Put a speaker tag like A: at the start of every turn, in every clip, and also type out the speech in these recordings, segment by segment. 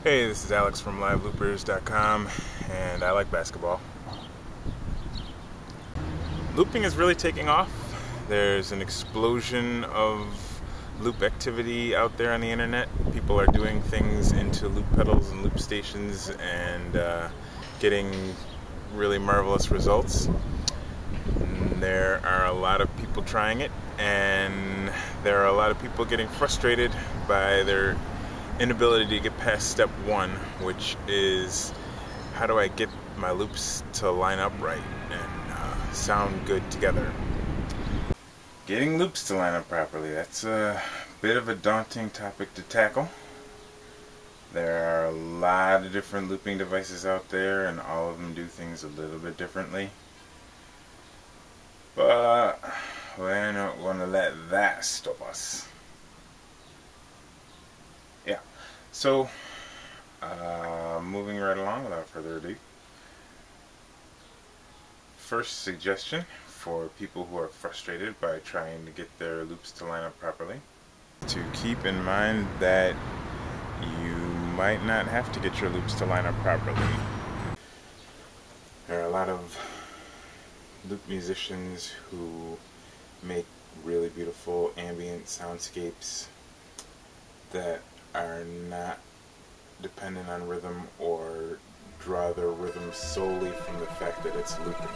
A: Hey, this is Alex from liveloopers.com, and I like basketball. Looping is really taking off. There's an explosion of loop activity out there on the internet. People are doing things into loop pedals and loop stations and getting really marvelous results. And there are a lot of people trying it, and there are a lot of people getting frustrated by their inability to get past step one, which is how do I get my loops to line up right and sound good together. Getting loops to line up properly, that's a bit of a daunting topic to tackle. There are a lot of different looping devices out there, and all of them do things a little bit differently. But we're not going to let that stop us. Yeah, so moving right along without further ado. First suggestion for people who are frustrated by trying to get their loops to line up properly, to keep in mind that you might not have to get your loops to line up properly. There are a lot of loop musicians who make really beautiful ambient soundscapes that are not dependent on rhythm or draw their rhythm solely from the fact that it's looping.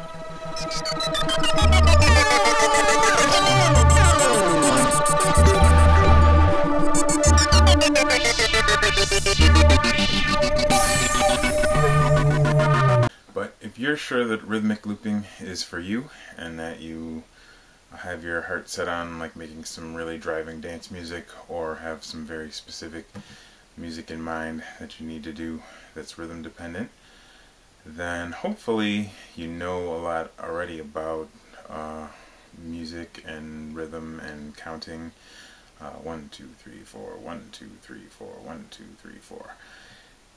A: But if you're sure that rhythmic looping is for you and that you have your heart set on like making some really driving dance music, or have some very specific music in mind that you need to do that's rhythm dependent, then hopefully you know a lot already about music and rhythm and counting. 1, 2, 3, 4, 1, 2, 3, 4, 1, 2, 3, 4.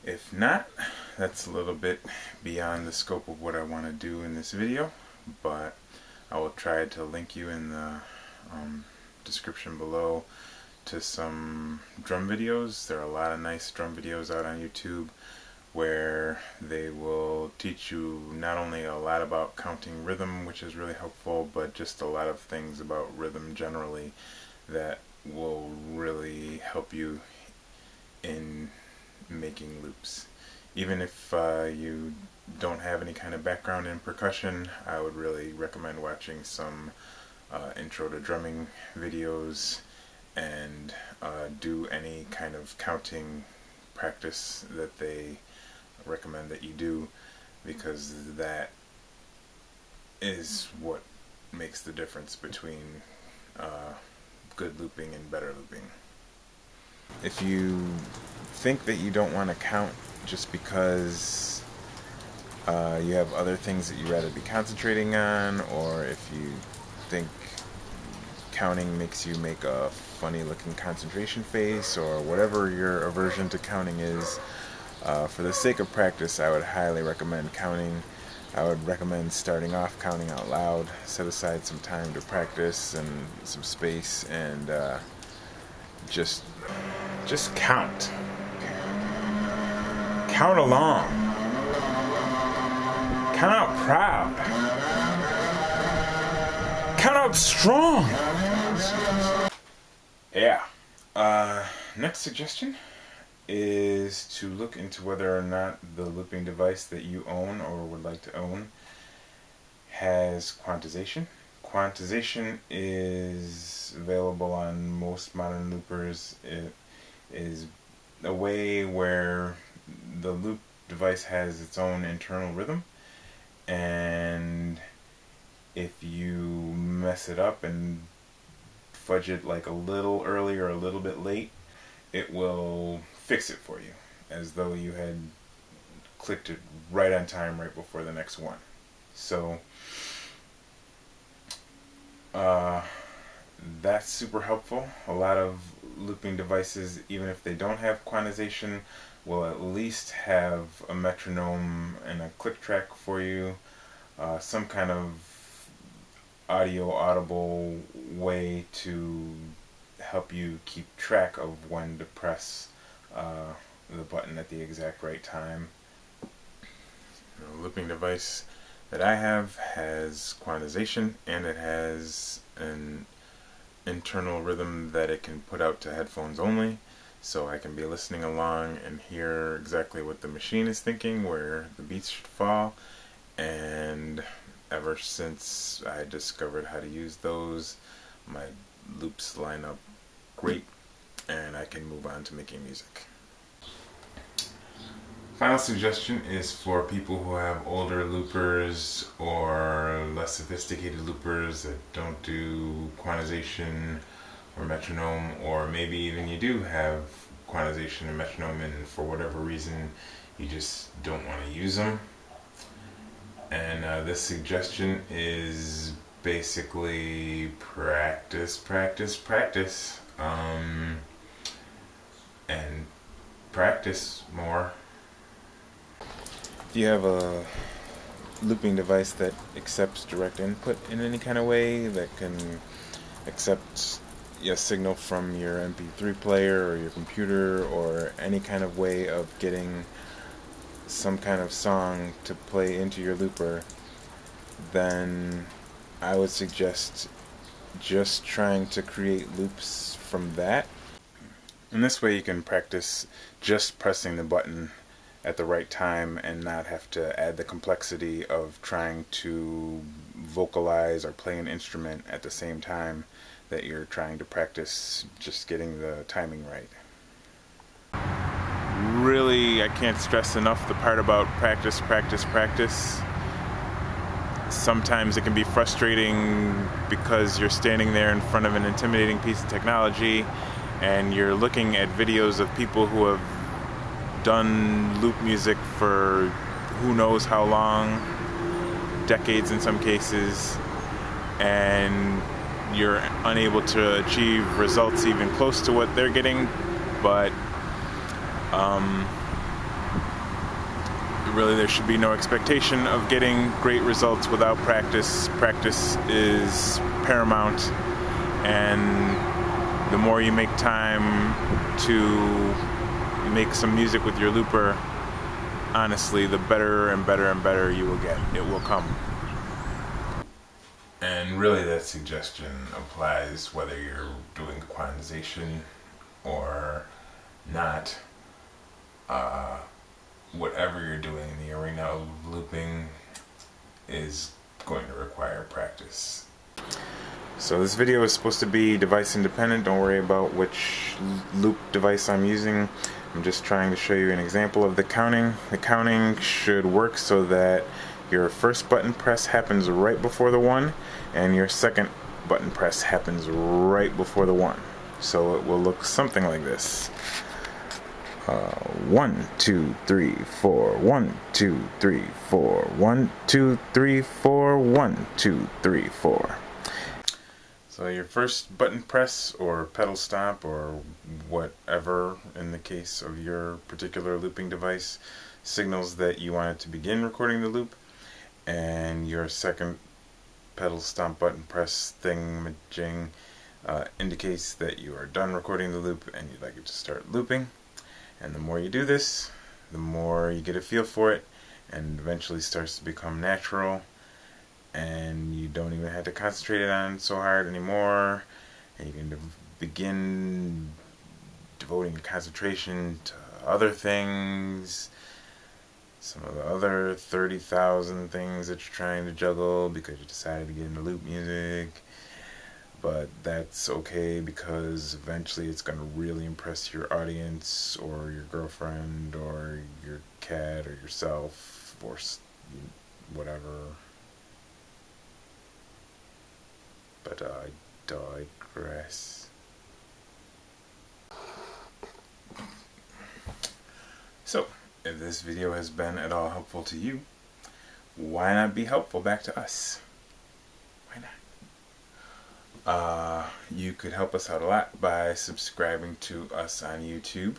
A: If not, that's a little bit beyond the scope of what I want to do in this video, but I will try to link you in the description below to some drum videos. There are a lot of nice drum videos out on YouTube where they will teach you not only a lot about counting rhythm, which is really helpful, but just a lot of things about rhythm generally that will really help you in making loops. Even if you don't have any kind of background in percussion, I would really recommend watching some intro to drumming videos and do any kind of counting practice that they recommend that you do, because that is what makes the difference between good looping and better looping. If you think that you don't want to count just because you have other things that you'd rather be concentrating on, or if you think counting makes you make a funny looking concentration face, or whatever your aversion to counting is, for the sake of practice I would highly recommend counting. I would recommend starting off counting out loud. Set aside some time to practice and some space, and just count. Count along. Count out proud. Count out strong. Yeah. Next suggestion is to look into whether or not the looping device that you own or would like to own has quantization. Quantization is available on most modern loopers. It is a way where the loop device has its own internal rhythm, and if you mess it up and fudge it like a little early or a little bit late, it will fix it for you as though you had clicked it right on time right before the next one. So that's super helpful. A lot of looping devices, even if they don't have quantization, will at least have a metronome and a click track for you, some kind of audible way to help you keep track of when to press the button at the exact right time. The looping device that I have has quantization, and it has an internal rhythm that it can put out to headphones only, so I can be listening along and hear exactly what the machine is thinking, where the beats should fall. And ever since I discovered how to use those, my loops line up great, and I can move on to making music. Final suggestion is for people who have older loopers or less sophisticated loopers that don't do quantization or metronome, or maybe even you do have quantization and metronome and for whatever reason you just don't want to use them. And this suggestion is basically practice, and practice more. If you have a looping device that accepts direct input in any kind of way, that can accept a signal from your MP3 player or your computer, or any kind of way of getting some kind of song to play into your looper, then I would suggest just trying to create loops from that. And this way you can practice just pressing the button at the right time and not have to add the complexity of trying to vocalize or play an instrument at the same time that you're trying to practice just getting the timing right. Really, I can't stress enough the part about practice. Sometimes it can be frustrating because you're standing there in front of an intimidating piece of technology and you're looking at videos of people who have done loop music for who knows how long, decades in some cases, and you're unable to achieve results even close to what they're getting. But really, there should be no expectation of getting great results without practice. Practice is paramount, and the more you make time to make some music with your looper, honestly, the better and better you will get. It will come. And really, that suggestion applies whether you're doing quantization or not. Whatever you're doing in the arena of looping is going to require practice. So this video is supposed to be device independent. Don't worry about which loop device I'm using. I'm just trying to show you an example of the counting. The counting should work so that your first button press happens right before the 1 and your second button press happens right before the 1. So it will look something like this. 1, 2, 3, 4, 1, 2, 3, 4, 1, 2, 3, 4, 1, 2, 3, 4. So your first button press or pedal stop or whatever in the case of your particular looping device signals that you want it to begin recording the loop, and your second pedal stomp button press thingamajig indicates that you are done recording the loop and you'd like it to start looping. And the more you do this, the more you get a feel for it, and eventually starts to become natural, and you don't even have to concentrate on it so hard anymore, and you can begin devoting your concentration to other things, some of the other 30,000 things that you're trying to juggle because you decided to get into loop music. But that's okay, because eventually it's going to really impress your audience or your girlfriend or your cat or yourself or whatever. But I digress. So, if this video has been at all helpful to you, why not be helpful back to us? Why not? You could help us out a lot by subscribing to us on YouTube,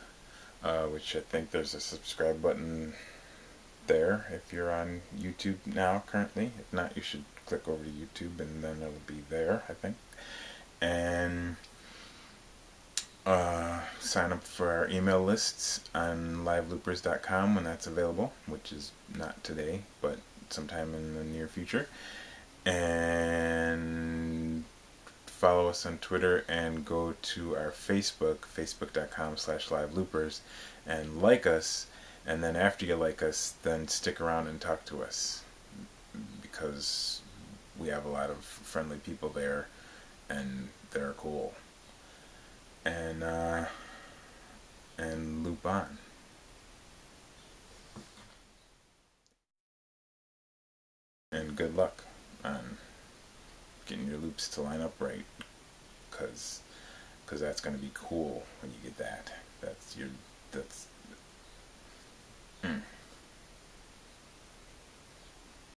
A: which I think there's a subscribe button there if you're on YouTube now currently. If not, you should click over to YouTube and then it'll be there, I think. And Sign up for our email lists on liveloopers.com when that's available, which is not today, but sometime in the near future. And follow us on Twitter and go to our Facebook, facebook.com/liveloopers, and like us. And then after you like us, then stick around and talk to us, because we have a lot of friendly people there and they're cool. And loop on. And good luck on getting your loops to line up right, because that's going to be cool when you get that. That's your that's.